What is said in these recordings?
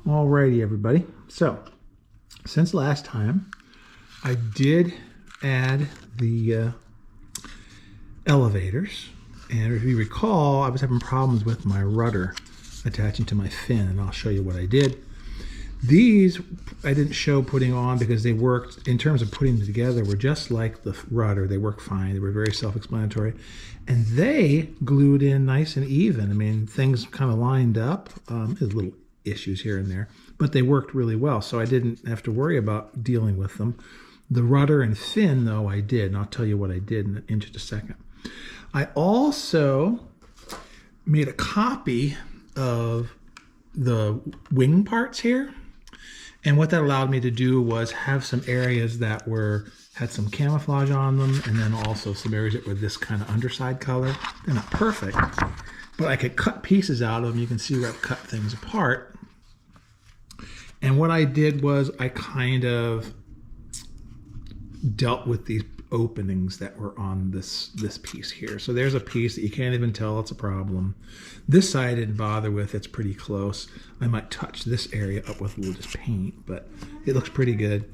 Alrighty, everybody. So, since last time, I did add the elevators. And if you recall, I was having problems with my rudder attaching to my fin, and I'll show you what I did. These I didn't show putting on because they worked, in terms of putting them together, were just like the rudder. They worked fine. They were very self-explanatory. And they glued in nice and even. I mean, things kind of lined up. There's little issues here and there, but they worked really well, so I didn't have to worry about dealing with them. The rudder and fin, though, I did, and I'll tell you what I did in just a second. I also made a copy of the wing parts here, and what that allowed me to do was have some areas that had some camouflage on them, and then also some areas that were this kind of underside color. They're not perfect, but I could cut pieces out of them. You can see where I've cut things apart. And what I did was I kind of dealt with these openings that were on this piece here. So there's a piece that you can't even tell it's a problem. This side I didn't bother with. It's pretty close. I might touch this area up with a little just paint, but it looks pretty good.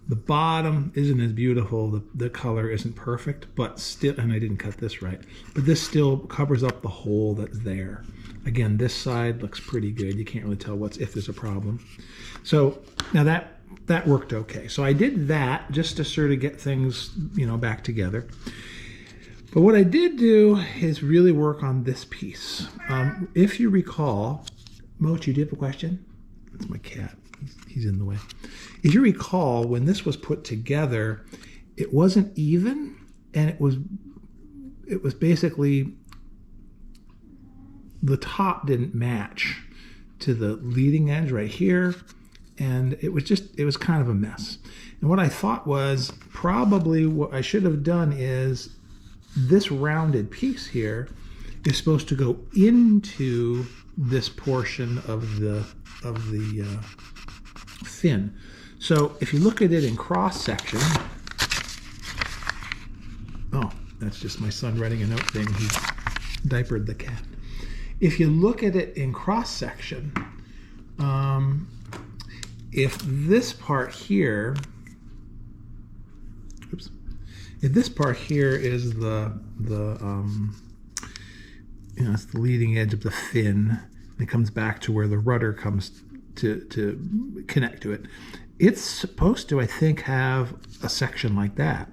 The bottom isn't as beautiful. The color isn't perfect, but still, and I didn't cut this right, but this still covers up the hole that's there. Again, this side looks pretty good. You can't really tell if there's a problem. So now that worked okay. So I did that just to sort of get things, back together. But what I did do is really work on this piece. If you recall, Mochi, do you have a question? That's my cat. He's in the way. If you recall, when this was put together, it wasn't even, and it was basically, the top didn't match to the leading edge right here, and it was kind of a mess. And what I thought was probably what I should have done is this rounded piece here is supposed to go into this portion of the fin. So if you look at it in cross section, oh, that's just my son writing a note thing. He diapered the cat. If you look at it in cross section, if this part here, if this part here is it's the leading edge of the fin, and it comes back to where the rudder comes to connect to it. It's supposed to, I think, have a section like that,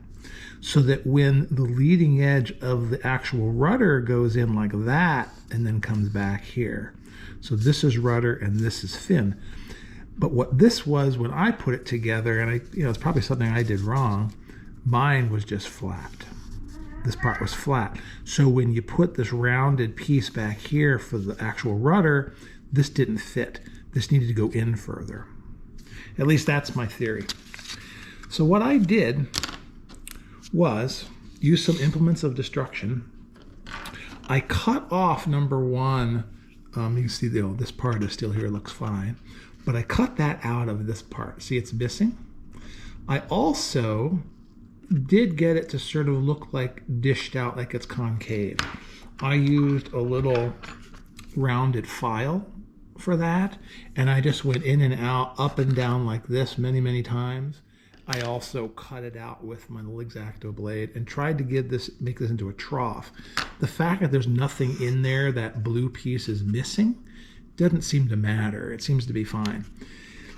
so that when the leading edge of the actual rudder goes in like that and then comes back here. So this is rudder and this is fin. But what this was when I put it together, and it's probably something I did wrong, mine was just flat. This part was flat. So when you put this rounded piece back here for the actual rudder, this didn't fit. This needed to go in further. At least that's my theory. So what I did was use some implements of destruction. I cut off number one. You can see this part is still here, looks fine. But I cut that out of this part. See, it's missing. I also did get it to sort of look like dished out, like it's concave. I used a little rounded file for that, and I just went in and out, up and down like this many, many times. I also cut it out with my little X-Acto blade and tried to make this into a trough. The fact that there's nothing in there, that blue piece is missing, doesn't seem to matter. It seems to be fine.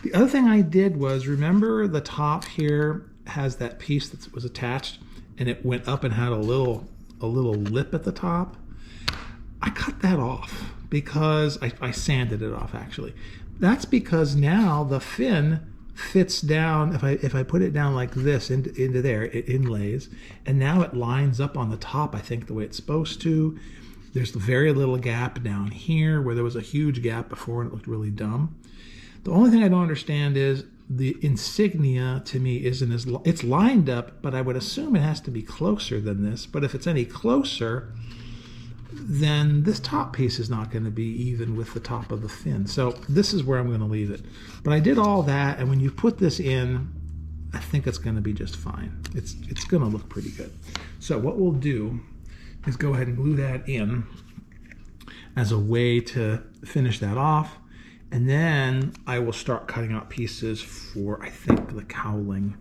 The other thing I did was, remember the top here has that piece that was attached and it went up and had a little lip at the top? I cut that off because I sanded it off, actually. That's because now the fin fits down. If I put it down like this into there, it inlays, and now it lines up on the top, I think, the way it's supposed to. There's very little gap down here where there was a huge gap before and it looked really dumb. The only thing I don't understand is the insignia, to me, it's lined up, but I would assume it has to be closer than this. But if it's any closer, then this top piece is not going to be even with the top of the fin. So this is where I'm going to leave it. But I did all that, and when you put this in, I think it's going to be just fine. It's going to look pretty good. So what we'll do is go ahead and glue that in as a way to finish that off. And then I will start cutting out pieces for, I think, the cowling.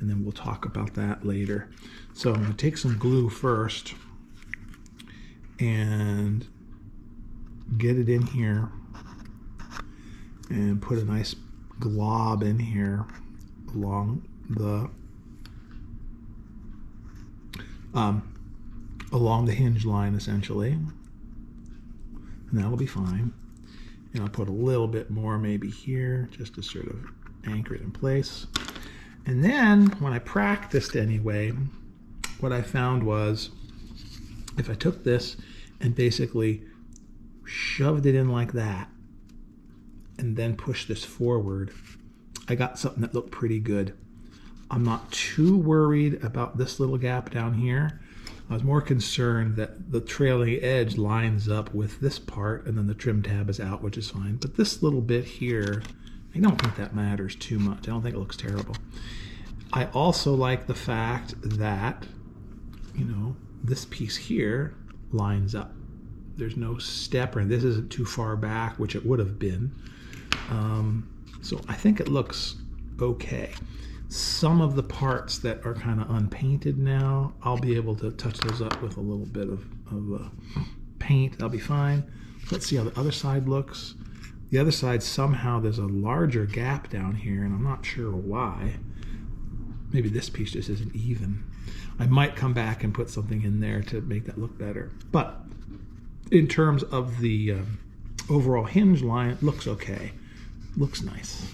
And then we'll talk about that later. So I'm going to take some glue first and get it in here and put a nice glob in here along the hinge line, essentially. And that'll be fine. And I'll put a little bit more maybe here just to sort of anchor it in place. And then when I practiced anyway, what I found was if I took this and basically shoved it in like that and then pushed this forward, I got something that looked pretty good. I'm not too worried about this little gap down here. I was more concerned that the trailing edge lines up with this part and then the trim tab is out, which is fine. But this little bit here, I don't think that matters too much. I don't think it looks terrible. I also like the fact that, you know, this piece here lines up. There's no step, or this isn't too far back, which it would have been. So I think it looks okay. Some of the parts that are kind of unpainted now, I'll be able to touch those up with a little bit of paint. That'll be fine. Let's see how the other side looks. The other side, somehow there's a larger gap down here, and I'm not sure why. Maybe this piece just isn't even. I might come back and put something in there to make that look better. But in terms of the overall hinge line, it looks okay. Looks nice.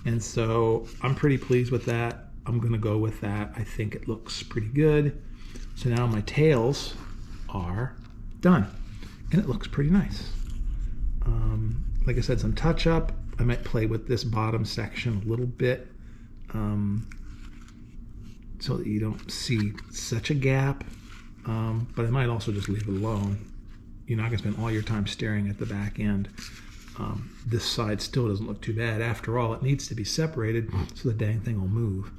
And so I'm pretty pleased with that. I'm going to go with that. I think it looks pretty good. So now my tails are done. And it looks pretty nice. Like I said, some touch up. I might play with this bottom section a little bit so that you don't see such a gap. But I might also just leave it alone. You're not going to spend all your time staring at the back end. This side still doesn't look too bad. After all, it needs to be separated so the dang thing will move.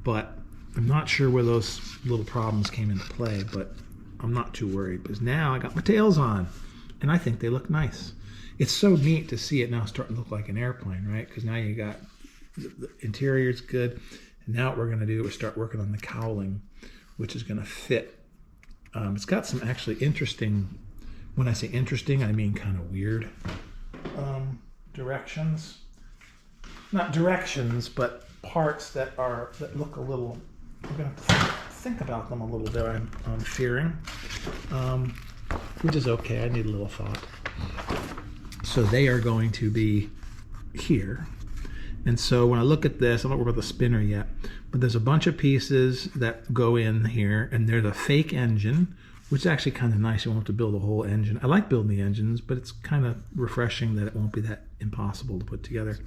But I'm not sure where those little problems came into play, but I'm not too worried because now I got my tails on and I think they look nice. It's so neat to see it now starting to look like an airplane, right? Because now you got the interior's good. And now what we're going to do is start working on the cowling, which is going to fit. It's got some actually interesting, when I say interesting, I mean kind of weird directions. Not directions, but parts that look a little, we're going to think about them a little bit, I'm fearing, which is okay. I need a little thought. So they are going to be here. And so when I look at this, I'm not worried about the spinner yet, but there's a bunch of pieces that go in here, and there's a fake engine, which is actually kind of nice. You won't have to build a whole engine. I like building the engines, but it's kind of refreshing that it won't be that impossible to put together.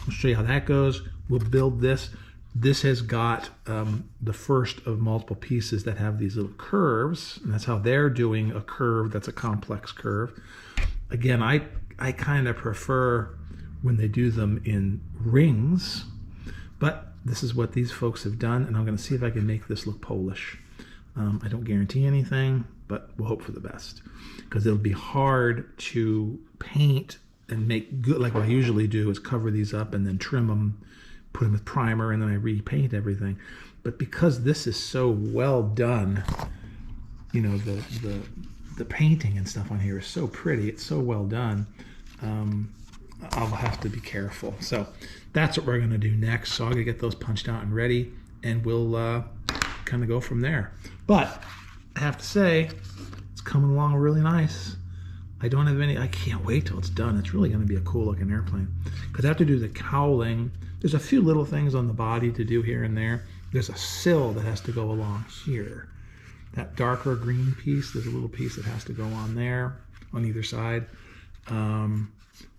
I'll show you how that goes. We'll build this. This has got the first of multiple pieces that have these little curves, and that's how they're doing a curve that's a complex curve. Again, I kind of prefer when they do them in rings, but this is what these folks have done, and I'm going to see if I can make this look Polish. I don't guarantee anything, but we'll hope for the best, because it'll be hard to paint and make good. Like what I usually do is cover these up and then trim them, put them with primer, and then I repaint everything. But because this is so well done, you know, the painting and stuff on here is so pretty, it's so well done, I'll have to be careful. So that's what we're going to do next. So I'm going to get those punched out and ready, and we'll kind of go from there. But I have to say, it's coming along really nice. I can't wait till it's done. It's really going to be a cool looking airplane, because I have to do the cowling. There's a few little things on the body to do here and there. There's a sill that has to go along here. That darker green piece, there's a little piece that has to go on there on either side.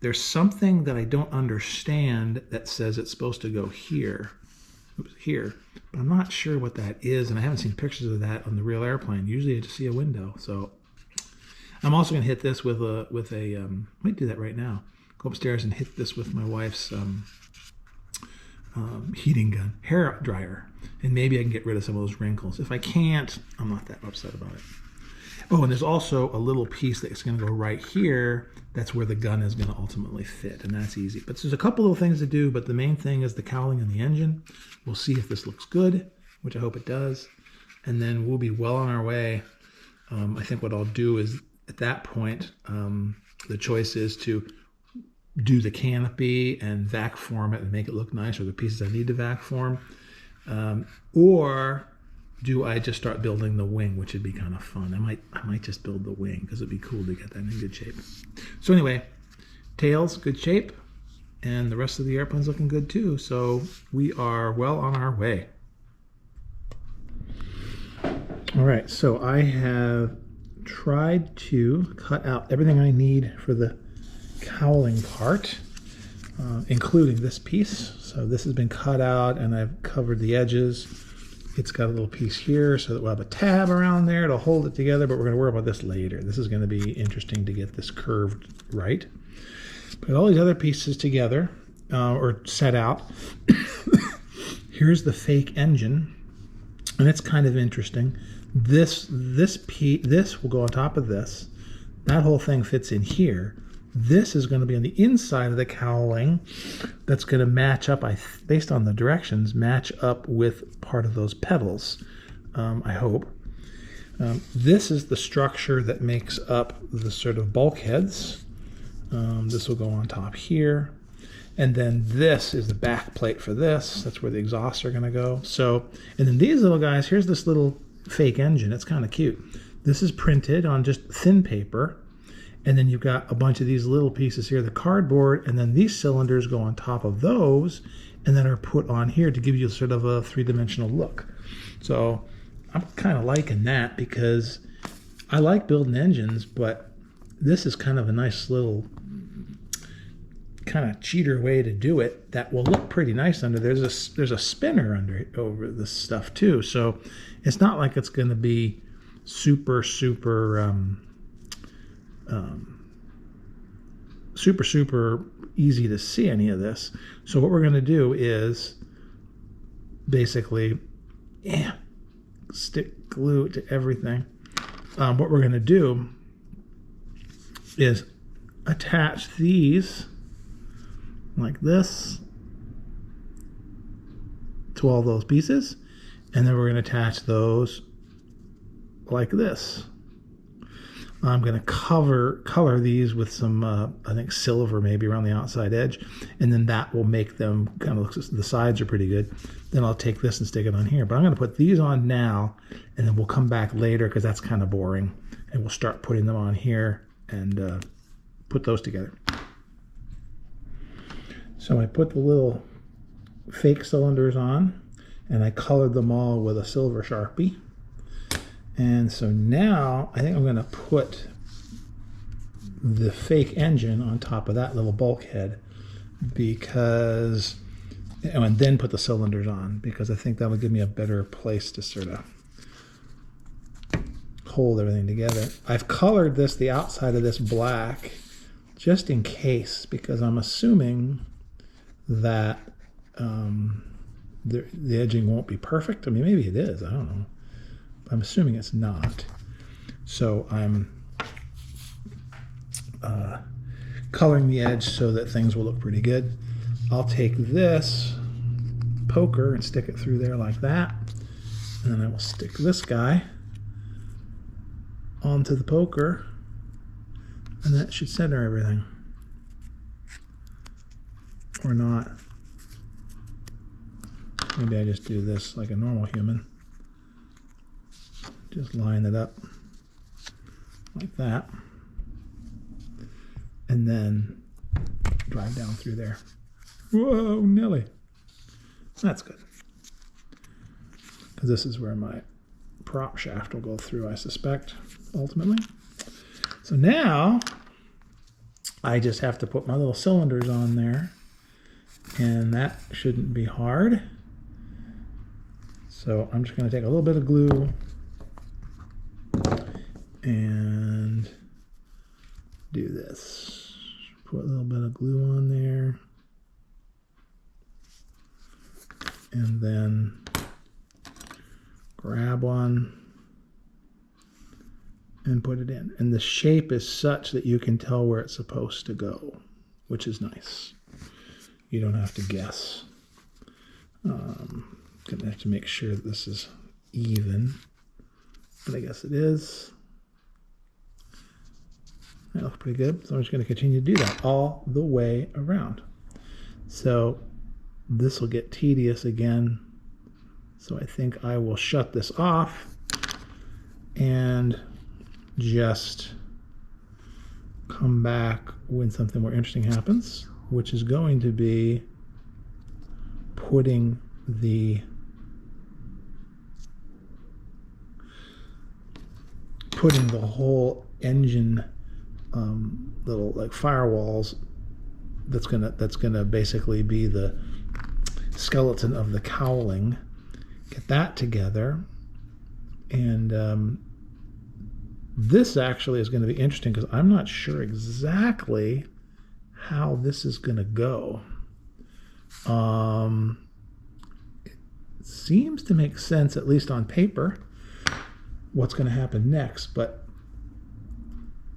There's something that I don't understand that says it's supposed to go here. Here, but I'm not sure what that is, and I haven't seen pictures of that on the real airplane. Usually I just see a window. So I'm also going to hit this with a I might do that right now. Go upstairs and hit this with my wife's heating gun, hair dryer, and maybe I can get rid of some of those wrinkles. If I can't, I'm not that upset about it. Oh, and there's also a little piece that's going to go right here. That's where the gun is going to ultimately fit, and that's easy. But there's a couple little things to do, but the main thing is the cowling and the engine. We'll see if this looks good, which I hope it does, and then we'll be well on our way. I think what I'll do is, at that point, the choice is to do the canopy and vac form it and make it look nice, or the pieces I need to vac form, or do I just start building the wing, which would be kind of fun. I might just build the wing because it'd be cool to get that in good shape. So anyway, tails, good shape, and the rest of the airplane's looking good too. So we are well on our way. All right, so I have tried to cut out everything I need for the cowling part, including this piece. So this has been cut out and I've covered the edges. It's got a little piece here so that we'll have a tab around there to hold it together, but we're going to worry about this later. This is going to be interesting to get this curved right. Put all these other pieces together, or set out. Here's the fake engine, and it's kind of interesting. This will go on top of this. That whole thing fits in here. This is going to be on the inside of the cowling. That's going to match up, based on the directions, match up with part of those pedals, I hope. This is the structure that makes up the sort of bulkheads. This will go on top here. And then this is the back plate for this. That's where the exhausts are going to go. So, and then these little guys, here's this little fake engine. It's kind of cute. This is printed on just thin paper. And then you've got a bunch of these little pieces here, the cardboard, and then these cylinders go on top of those and then are put on here to give you sort of a three-dimensional look. So I'm kind of liking that because I like building engines, but this is kind of a nice little kind of cheater way to do it that will look pretty nice under. There's a spinner over this stuff too. So it's not like it's going to be super easy to see any of this. So what we're going to do is basically stick glue to everything. What we're going to do is attach these like this to all those pieces, and then we're going to attach those like this. I'm going to color these with some, I think silver maybe around the outside edge, and then that will make them kind of look, the sides are pretty good. Then I'll take this and stick it on here. But I'm going to put these on now, and then we'll come back later because that's kind of boring, and we'll start putting them on here and put those together. So I put the little fake cylinders on, and I colored them all with a silver Sharpie. And so now I think I'm going to put the fake engine on top of that little bulkhead because, and then put the cylinders on because I think that would give me a better place to sort of hold everything together. I've colored the outside of this black just in case, because I'm assuming that the edging won't be perfect. I mean, maybe it is, I don't know. I'm assuming it's not. So I'm coloring the edge so that things will look pretty good. I'll take this poker and stick it through there like that. And then I will stick this guy onto the poker, and that should center everything. Or not. Maybe I just do this like a normal human. Just line it up like that, and then drive down through there. Whoa, Nelly. That's good. Because this is where my prop shaft will go through, I suspect, ultimately. So now I just have to put my little cylinders on there, and that shouldn't be hard. So I'm just going to take a little bit of glue and do this. Put a little bit of glue on there, and then grab one and put it in. And the shape is such that you can tell where it's supposed to go, which is nice. You don't have to guess. Gonna have to make sure that this is even, but I guess it is. That looks pretty good. So I'm just going to continue to do that all the way around. So this will get tedious again. So I think I will shut this off and just come back when something more interesting happens, which is going to be putting the whole engine little like firewalls that's gonna basically be the skeleton of the cowling. Get that together, and this actually is going to be interesting because I'm not sure exactly how this is going to go. It seems to make sense, at least on paper, what's going to happen next, but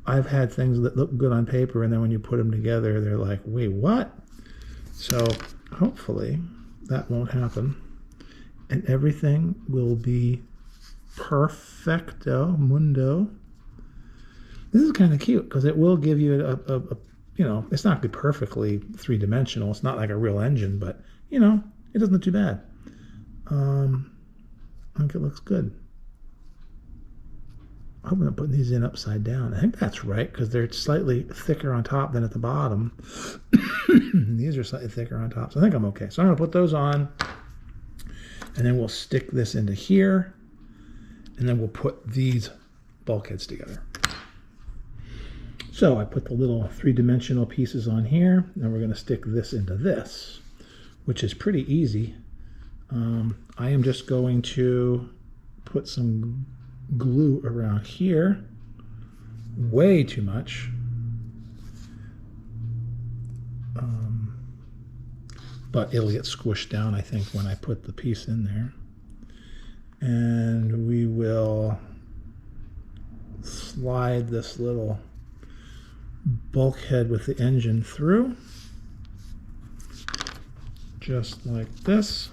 I've had things that look good on paper, and then when you put them together, they're like, wait, what? So hopefully that won't happen, and everything will be perfecto mundo. This is kind of cute because it will give you a you know, it's not going to be perfectly three-dimensional. It's not like a real engine, but, you know, it doesn't look too bad. I think it looks good. I hope I'm not putting these in upside down. I think that's right because they're slightly thicker on top than at the bottom. These are slightly thicker on top, so I think I'm okay. So I'm going to put those on, and then we'll stick this into here, and then we'll put these bulkheads together. So I put the little three-dimensional pieces on here, and we're going to stick this into this, which is pretty easy. I am just going to put some glue around here. Way too much. But it'll get squished down, I think, when I put the piece in there. And we will slide this little bulkhead with the engine through, just like this.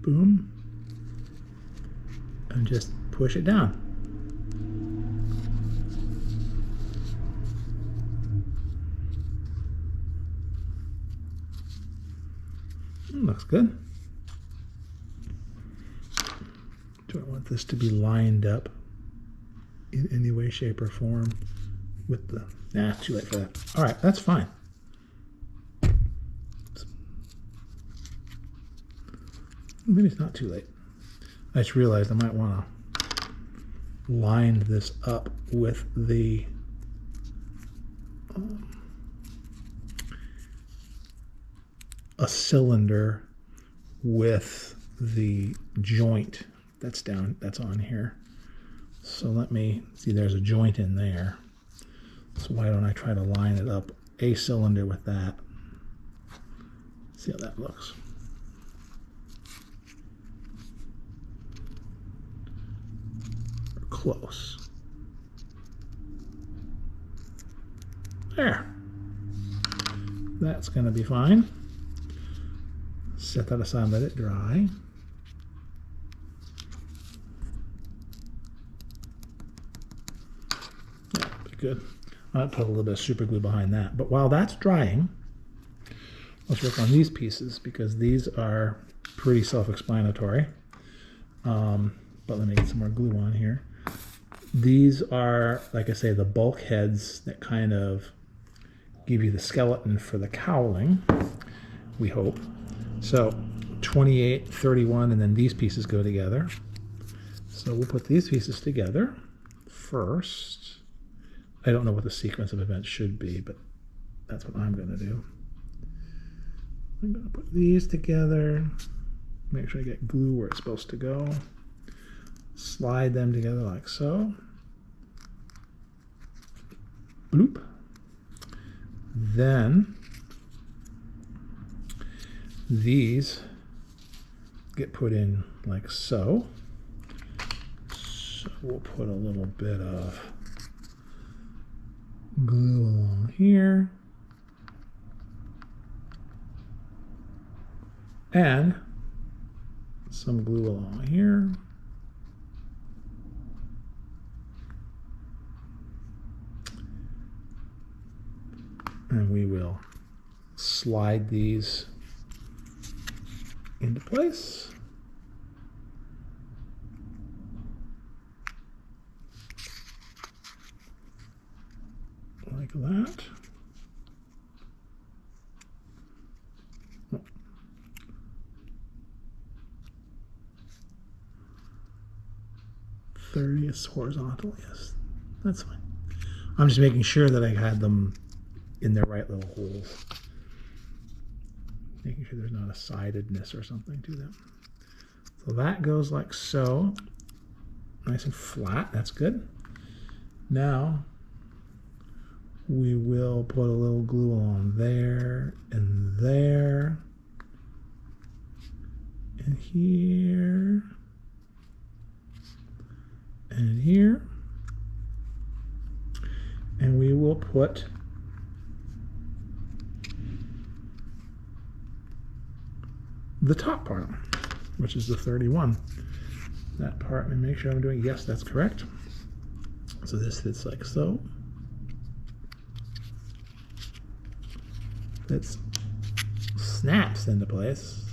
Boom. And just push it down. Looks good. Do I want this to be lined up in any way, shape, or form with the... Nah, too late for that. All right, that's fine. Maybe it's not too late. I just realized I might want to line this up with the a cylinder with the joint that's on here. So let me see, there's a joint in there. So why don't I try to line it up, a cylinder with that. See how that looks. Close. There. That's going to be fine. Set that aside, let it dry. Yeah, pretty good. I'll put a little bit of super glue behind that. But while that's drying, let's work on these pieces because these are pretty self-explanatory. But let me get some more glue on here. These are, like I say, the bulkheads that kind of give you the skeleton for the cowling, we hope. So 28, 31, and then these pieces go together. So we'll put these pieces together first. I don't know what the sequence of events should be, but that's what I'm going to do. I'm going to put these together, make sure I get glue where it's supposed to go. Slide them together like so. Bloop. Then these get put in like so. So we'll put a little bit of glue along here. And some glue along here. And we will slide these into place. Like that. 30 is horizontal, yes. That's fine. I'm just making sure that I had them in their right little holes. Making sure there's not a sidedness or something to them. So that goes like so. Nice and flat, that's good. Now, we will put a little glue on there, and here, and here. And we will put the top part on, which is the 31. That part, and make sure I'm doing, yes, that's correct. So this fits like so. It snaps into place,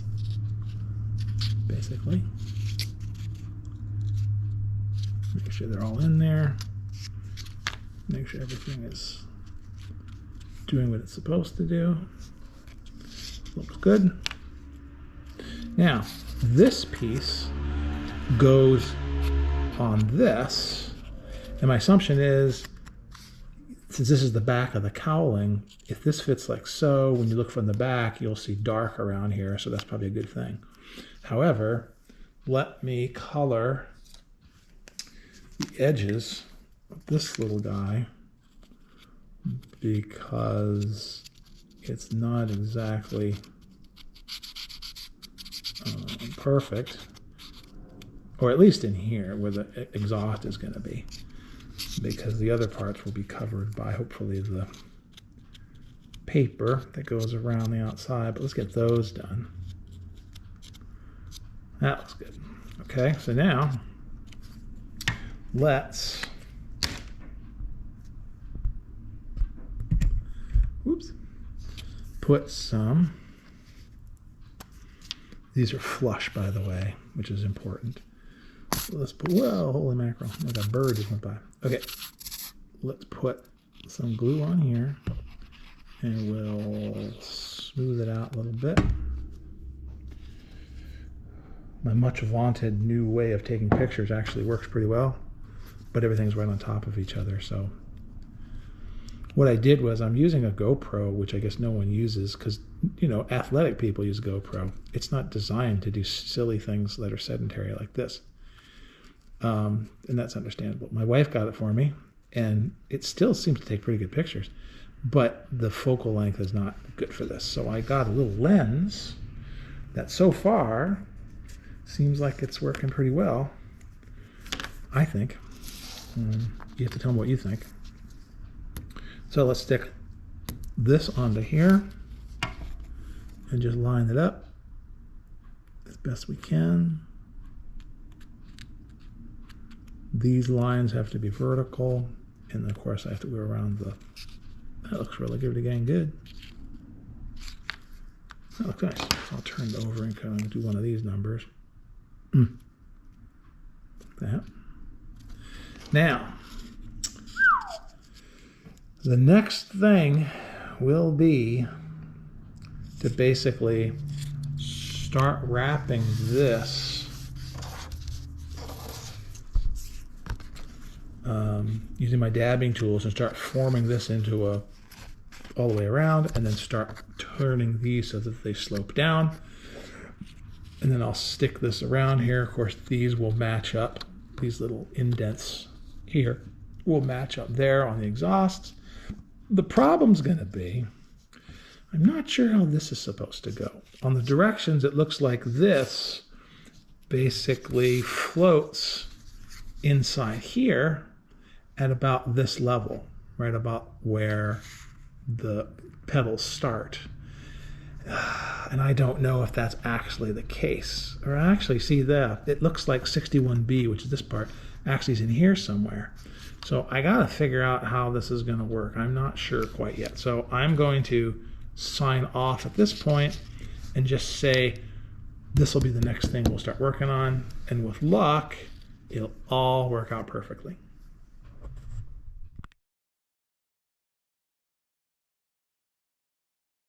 basically. Make sure they're all in there. Make sure everything is doing what it's supposed to do. Looks good. Now, this piece goes on this, and my assumption is, since this is the back of the cowling, if this fits like so, when you look from the back, you'll see dark around here, so that's probably a good thing. However, let me color the edges of this little guy, because it's not exactly perfect, or at least in here where the exhaust is going to be, because the other parts will be covered by hopefully the paper that goes around the outside. But let's get those done. That looks good. Okay, so now let's put some, these are flush, by the way, which is important. So let's put, whoa, holy mackerel, like a bird just went by. Okay, let's put some glue on here, and we'll smooth it out a little bit. My much vaunted new way of taking pictures actually works pretty well, but everything's right on top of each other. So what I did was, I'm using a GoPro, which I guess no one uses because, you know, athletic people use GoPro. It's not designed to do silly things that are sedentary like this. And that's understandable. My wife got it for me, and it still seems to take pretty good pictures, but the focal length is not good for this. So I got a little lens that so far seems like it's working pretty well, I think. You have to tell me what you think. So let's stick this onto here and just line it up as best we can. These lines have to be vertical, and of course I have to go around the, that looks really good again, good. That looks nice. I'll turn it over and kind of do one of these numbers. That. Now, the next thing will be to basically start wrapping this using my dabbing tools, and start forming this into a all the way around, and then start turning these so that they slope down. And then I'll stick this around here. Of course, these will match up. These little indents here will match up there on the exhausts. The problem's going to be, I'm not sure how this is supposed to go. On the directions, it looks like this basically floats inside here at about this level, right about where the pedals start. And I don't know if that's actually the case. Or actually, see that it looks like 61B, which is this part, actually is in here somewhere. So I gotta figure out how this is gonna work. I'm not sure quite yet. So I'm going to sign off at this point and just say this will be the next thing we'll start working on, and with luck it'll all work out perfectly.